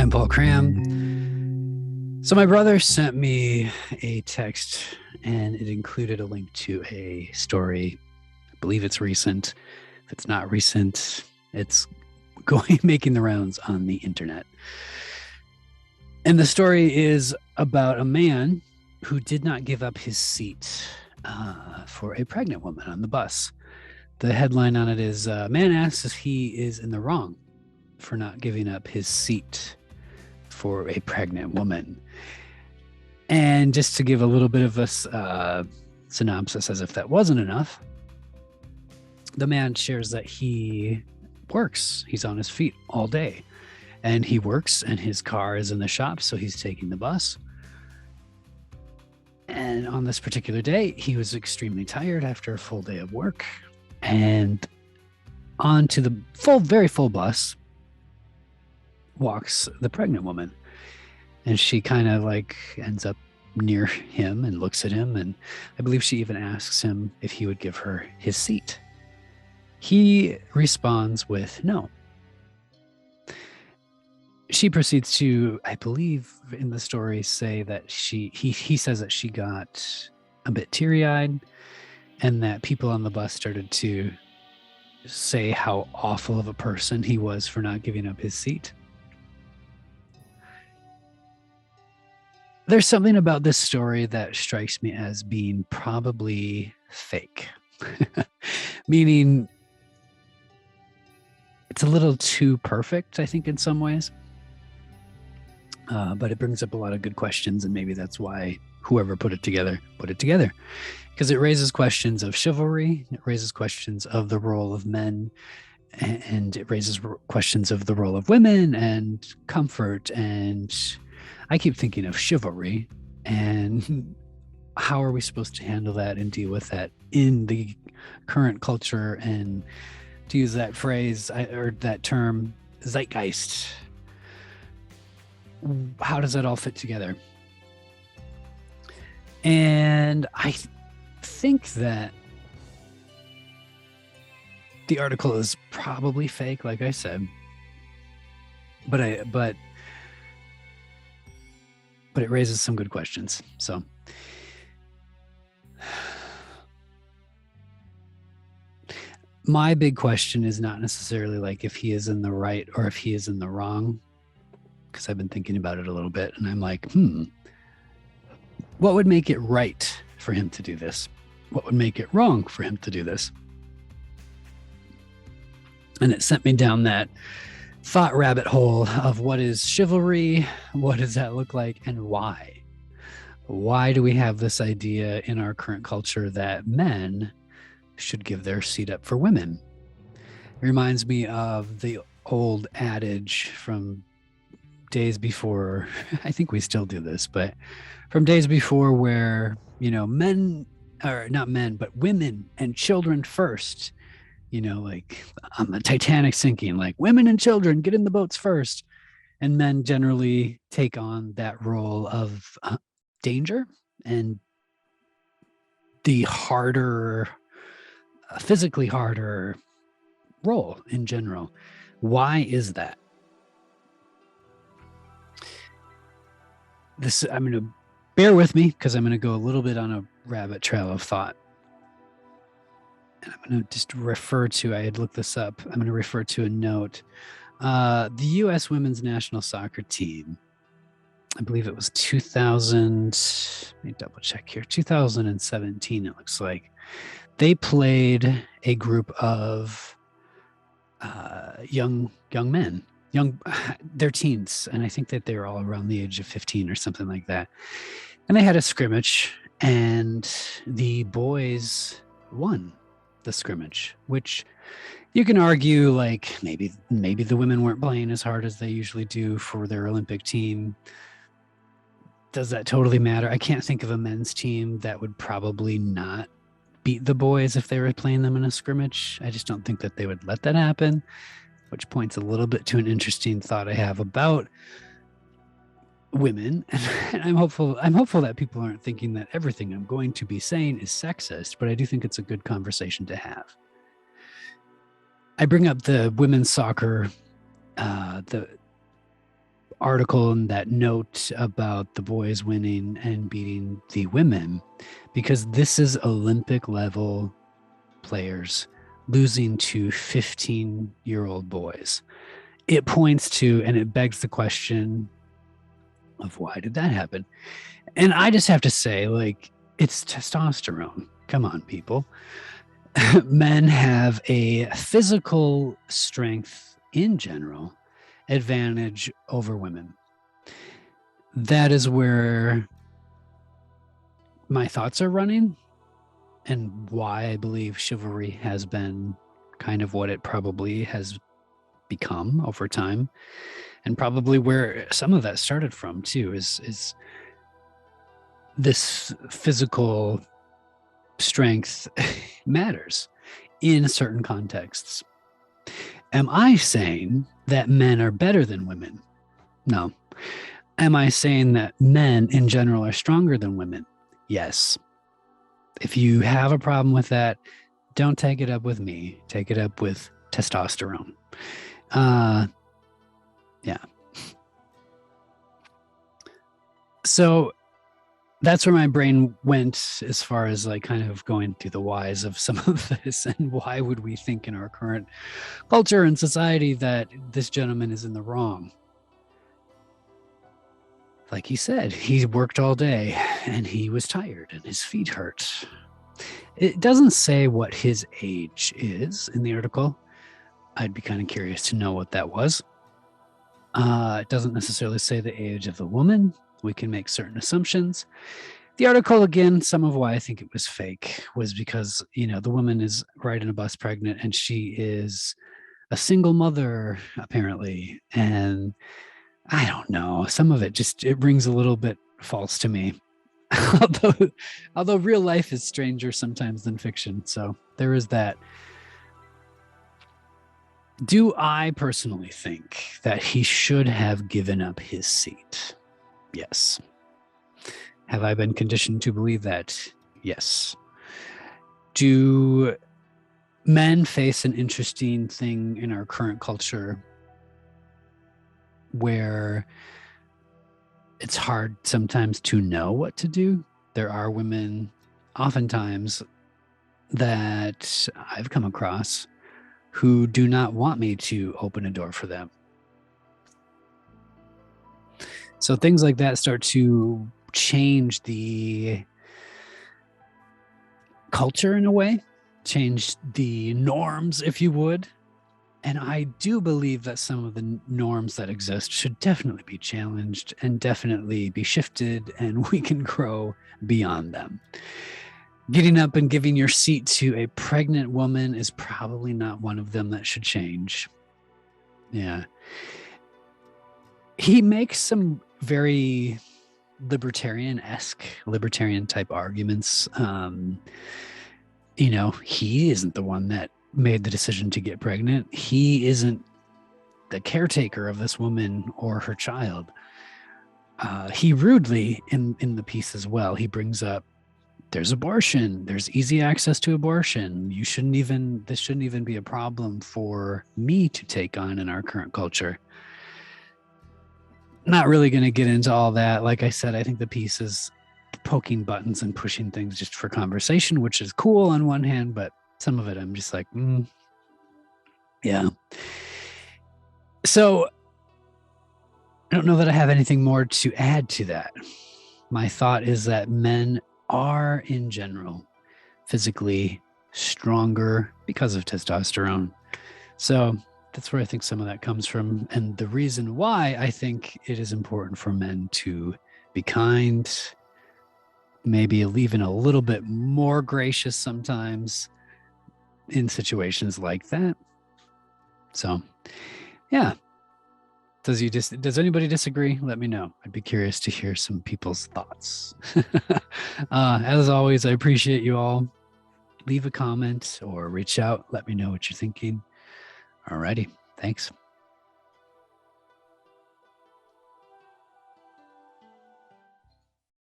I'm Paul Cram. So my brother sent me a text and it included a link to a story. I believe it's recent. If it's not recent, it's making the rounds on the internet. And the story is about a man who did not give up his seat for a pregnant woman on the bus. The headline on it is man asks if he is in the wrong for not giving up his seat for a pregnant woman. And just to give a little bit of a synopsis, as if that wasn't enough, the man shares that he works. He's on his feet all day. And he works, and his car is in the shop, so he's taking the bus. And on this particular day, he was extremely tired after a full day of work. And onto the very full bus walks the pregnant woman. And she kind of like ends up near him and looks at him. And I believe she even asks him if he would give her his seat. He responds with no. She proceeds to, I believe in the story, say that he says that she got a bit teary-eyed and that people on the bus started to say how awful of a person he was for not giving up his seat. There's something about this story that strikes me as being probably fake, meaning it's a little too perfect, I think, in some ways. But it brings up a lot of good questions, and maybe that's why whoever put it together, because it raises questions of chivalry, it raises questions of the role of men, and it raises questions of the role of women and comfort. And I keep thinking of chivalry and how are we supposed to handle that and deal with that in the current culture, and to use that phrase or that term, zeitgeist. How does that all fit together? And I think that the article is probably fake, like I said, but it raises some good questions. So my big question is not necessarily like if he is in the right or if he is in the wrong, because I've been thinking about it a little bit, and I'm like, what would make it right for him to do this? What would make it wrong for him to do this? And it sent me down that thought rabbit hole of what is chivalry, what does that look like, and why? Why do we have this idea in our current culture that men should give their seat up for women? It reminds me of the old adage from days before, I think we still do this, but from days before where, men, or not men, but women and children first, like on the Titanic sinking, like women and children get in the boats first. And men generally take on that role of danger and the harder, physically harder role in general. Why is that? I'm going to bear with me because I'm going to go a little bit on a rabbit trail of thought. And I'm going to just refer to, I had looked this up, I'm going to refer to a note. The U.S. women's national soccer team, I believe it was 2000, let me double check here, 2017 it looks like. They played a group of young men. They're teens, and I think that they're all around the age of 15 or something like that. And they had a scrimmage, and the boys won the scrimmage, which you can argue like maybe the women weren't playing as hard as they usually do for their Olympic team. Does that totally matter? I can't think of a men's team that would probably not beat the boys if they were playing them in a scrimmage. I just don't think that they would let that happen. Which points a little bit to an interesting thought I have about women. And I'm hopeful that people aren't thinking that everything I'm going to be saying is sexist, but I do think it's a good conversation to have. I bring up the women's soccer, the article and that note about the boys winning and beating the women, because this is Olympic level players losing to 15-year-old boys. It points to, and it begs the question of why did that happen? And I just have to say, like, it's testosterone. Come on, people. Men have a physical strength in general advantage over women. That is where my thoughts are running and why I believe chivalry has been kind of what it probably has become over time, and probably where some of that started from too is this physical strength matters in certain contexts. Am I saying that men are better than women? No. Am I saying that men in general are stronger than women? Yes. If you have a problem with that, don't take it up with me. Take it up with testosterone. Yeah. So that's where my brain went as far as like kind of going through the whys of some of this, and why would we think in our current culture and society that this gentleman is in the wrong? Like he said, he worked all day and he was tired and his feet hurt. It doesn't say what his age is in the article. I'd be kind of curious to know what that was. It doesn't necessarily say the age of the woman. We can make certain assumptions. The article, again, some of why I think it was fake was because, the woman is riding a bus pregnant and she is a single mother, apparently. And I don't know, some of it rings a little bit false to me. although real life is stranger sometimes than fiction. So there is that. Do I personally think that he should have given up his seat? Yes. Have I been conditioned to believe that? Yes. Do men face an interesting thing in our current culture where it's hard sometimes to know what to do? There are women, oftentimes, that I've come across who do not want me to open a door for them. So things like that start to change the culture in a way, change the norms, if you would. And I do believe that some of the norms that exist should definitely be challenged and definitely be shifted, and we can grow beyond them. Getting up and giving your seat to a pregnant woman is probably not one of them that should change. Yeah. He makes some very libertarian type arguments. He isn't the one that made the decision to get pregnant. He isn't the caretaker of this woman or her child. He rudely in the piece as well, he brings up there's abortion, there's easy access to abortion. This shouldn't even be a problem for me to take on in our current culture. Not really going to get into all that. Like I said, I think the piece is poking buttons and pushing things just for conversation, which is cool on one hand, but some of it I'm just like, yeah. So I don't know that I have anything more to add to that. My thought is that men are in general physically stronger because of testosterone. So that's where I think some of that comes from. And the reason why I think it is important for men to be kind, maybe even a little bit more gracious sometimes in situations like that. So, yeah. Does anybody disagree? Let me know. I'd be curious to hear some people's thoughts. As always, I appreciate you all. Leave a comment or reach out. Let me know what you're thinking. Alrighty. Thanks.